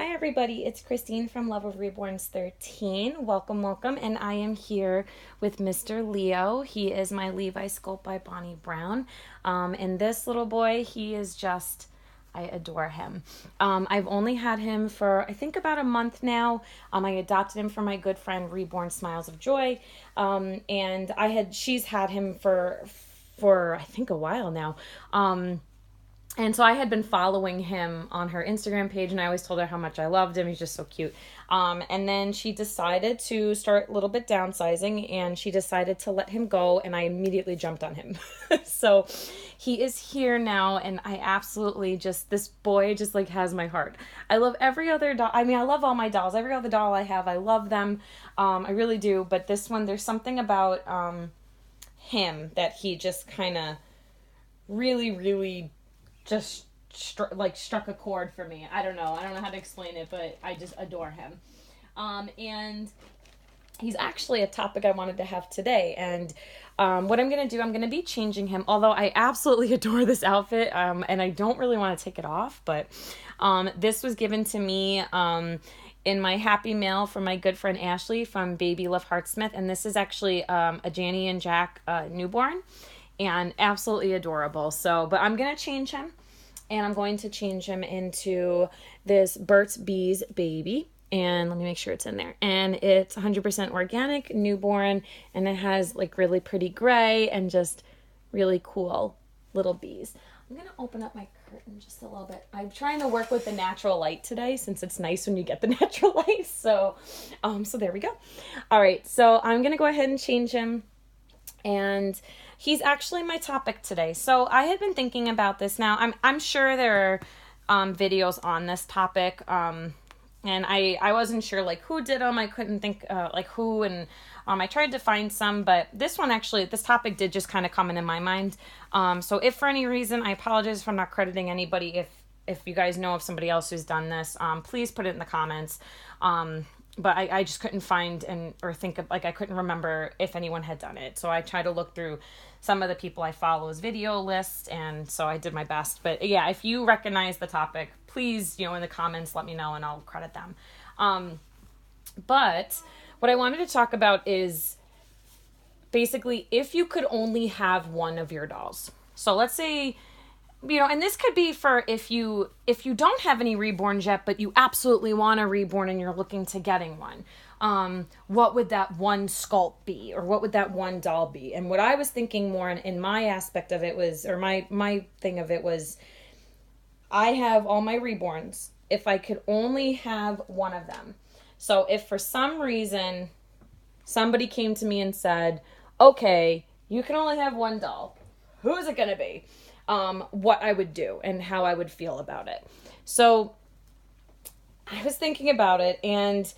Hi everybody, it's Christine from Love of Reborns 13. Welcome, welcome. And I am here with Mr. Leo. He is my Levi sculpt by Bonnie Brown. And this little boy, he is just, I adore him. I've only had him for, I think, about a month now. I adopted him from my good friend Reborn Smiles of Joy. And she's had him for I think a while now. And so I had been following him on her Instagram page, and I always told her how much I loved him. He's just so cute. And then she decided to start a little bit downsizing, and she decided to let him go, and I immediately jumped on him. So he is here now, and I absolutely this boy just like has my heart. I love every other doll. I mean, I love all my dolls. Every other doll I have, I love them. I really do. But this one, there's something about him that he just kind of really just struck a chord for me. I don't know how to explain it, but I just adore him. And he's actually a topic I wanted to have today. And what I'm going to do, I'm going to be changing him, although I absolutely adore this outfit, and I don't really want to take it off, but this was given to me in my Happy Mail from my good friend Ashley from Baby Love Heartsmith, and this is actually a Janny and Jack newborn, and absolutely adorable. So, but I'm going to change him, and I'm going to change him into this Burt's Bees baby. And let me make sure it's in there. And it's 100% organic, newborn, and it has like really pretty gray and just really cool little bees. I'm going to open up my curtain just a little bit. I'm trying to work with the natural light today since it's nice when you get the natural light. So there we go. All right, so I'm going to go ahead and change him. And he's actually my topic today. So I had been thinking about this. Now I'm sure there are videos on this topic, and I wasn't sure like who did them. I couldn't think like who, and I tried to find some, but this topic did just kind of come into my mind. So if for any reason, I apologize if I'm not crediting anybody. If you guys know of somebody else who's done this, please put it in the comments. But I just couldn't find I couldn't remember if anyone had done it. So I tried to look through some of the people I follow's video list, and so I did my best. But yeah, if you recognize the topic, please, in the comments, let me know and I'll credit them. But what I wanted to talk about is basically if you could only have one of your dolls. So let's say, and this could be for if you don't have any reborns yet, but you absolutely want a reborn and you're looking to getting one. What would that one sculpt be, or what would that one doll be? And what I was thinking more in my aspect of it was, or my thing of it was, I have all my reborns. If I could only have one of them. So if for some reason somebody came to me and said, okay, you can only have one doll, who's it going to be? What I would do and how I would feel about it. So I was thinking about it, and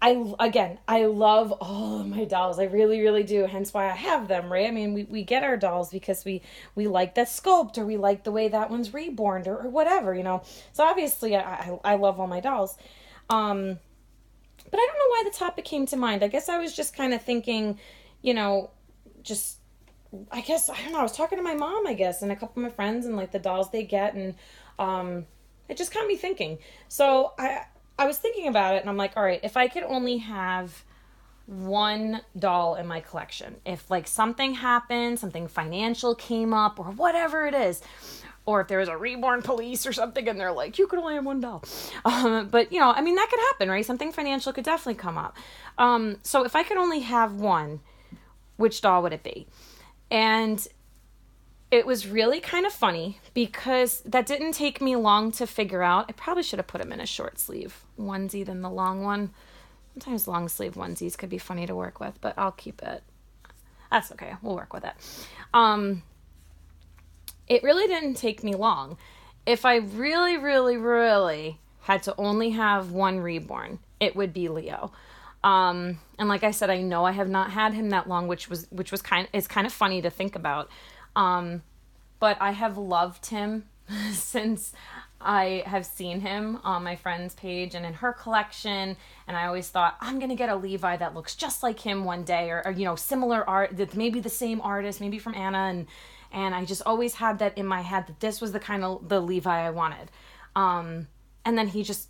I love all of my dolls. I really, really do. Hence why I have them, right? I mean, we get our dolls because we like that sculpt, or we like the way that one's reborn, or whatever, So obviously I love all my dolls. But I don't know why the topic came to mind. I guess I was just kind of thinking, I guess, I don't know, I was talking to my mom, I guess, and a couple of my friends, and like the dolls they get, and it just got me thinking. So I was thinking about it, and I'm like, all right, if I could only have one doll in my collection, if like something happened, something financial came up, or whatever it is, or if there was a reborn police or something, and they're like, you could only have one doll. But I mean, that could happen, right? Something financial could definitely come up. So if I could only have one, which doll would it be? And it was really kind of funny because that didn't take me long to figure out. I probably should have put him in a short sleeve onesie than the long one. Sometimes long sleeve onesies could be funny to work with, but I'll keep it. That's okay. We'll work with it. It really didn't take me long. If I really, really, really had to only have one reborn, it would be Leo. And like I said, I know I have not had him that long, which was it's kind of funny to think about. But I have loved him since I have seen him on my friend's page and in her collection. And I always thought, I'm going to get a Levi that looks just like him one day, or similar art, maybe the same artist, maybe from Anna. And I just always had that in my head that this was the kind of the Levi I wanted. And then he just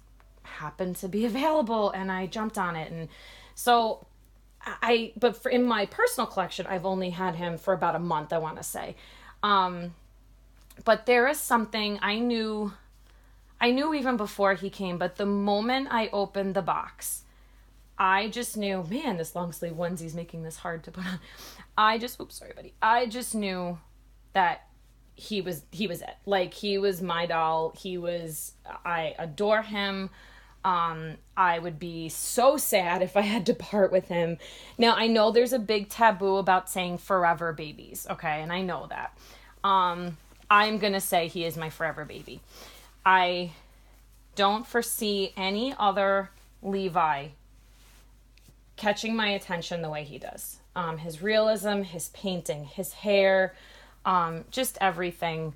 happened to be available and I jumped on it. And so in my personal collection, I've only had him for about a month, I want to say. But there is something I knew even before he came, but the moment I opened the box, I just knew, man, this long sleeve onesie's making this hard to put on. Oops, sorry, buddy. I just knew that he was it. Like, he was my doll. I adore him. I would be so sad if I had to part with him. Now, I know there's a big taboo about saying forever babies, okay? And I know that. I'm going to say he is my forever baby. I don't foresee any other Levi catching my attention the way he does. His realism, his painting, his hair, just everything.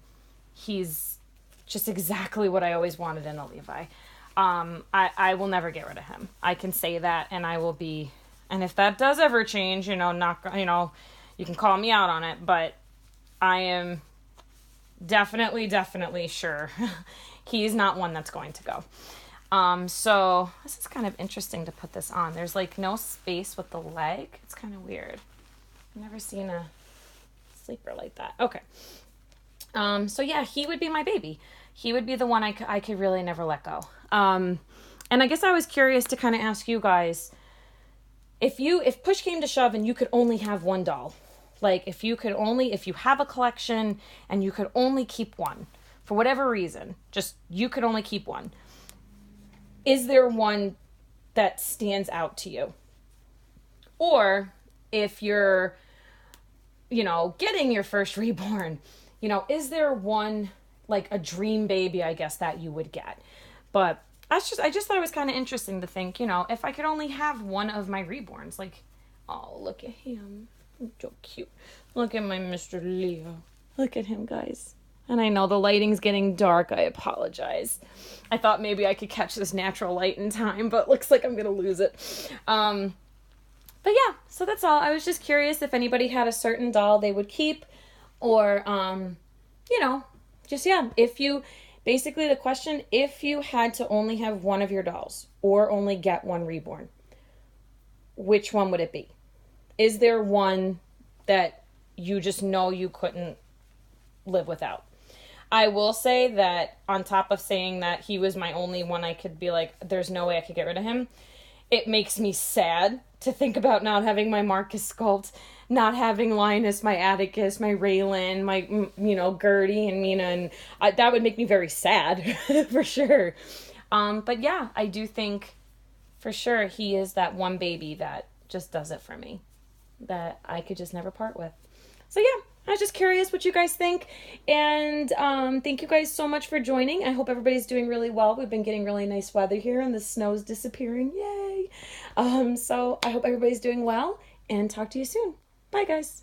He's just exactly what I always wanted in a Levi. I will never get rid of him. I can say that, and I will be, and if that does ever change, you can call me out on it, but I am definitely sure he's not one that's going to go. So this is kind of interesting to put this on. There's like no space with the leg. It's kind of weird. I've never seen a sleeper like that. Okay. So yeah, he would be my baby. He would be the one I could really never let go. And I guess I was curious to kind of ask you guys, if push came to shove and you could only have one doll, like if you have a collection and you could only keep one for whatever reason, just you could only keep one. Is there one that stands out to you? Or if you're, getting your first reborn, is there one, like a dream baby, I guess, that you would get? But I just thought it was kind of interesting to think, if I could only have one of my reborns, like, oh, look at him. So cute. Look at my Mr. Leo. Look at him, guys. And I know the lighting's getting dark. I apologize. I thought maybe I could catch this natural light in time, but looks like I'm going to lose it. But yeah, so that's all. I was just curious if anybody had a certain doll they would keep, or, basically the question, if you had to only have one of your dolls or only get one reborn, which one would it be? Is there one that you just know you couldn't live without? I will say that on top of saying that he was my only one, I could be like, there's no way I could get rid of him. It makes me sad to think about not having my Marcus sculpt, not having Linus, my Atticus, my Raylan, my, Gertie and Mina, and that would make me very sad for sure. But yeah, I do think for sure he is that one baby that just does it for me, that I could just never part with. So yeah, I was just curious what you guys think, and thank you guys so much for joining. I hope everybody's doing really well. We've been getting really nice weather here, and the snow's disappearing. Yay! So I hope everybody's doing well, and talk to you soon. Bye, guys.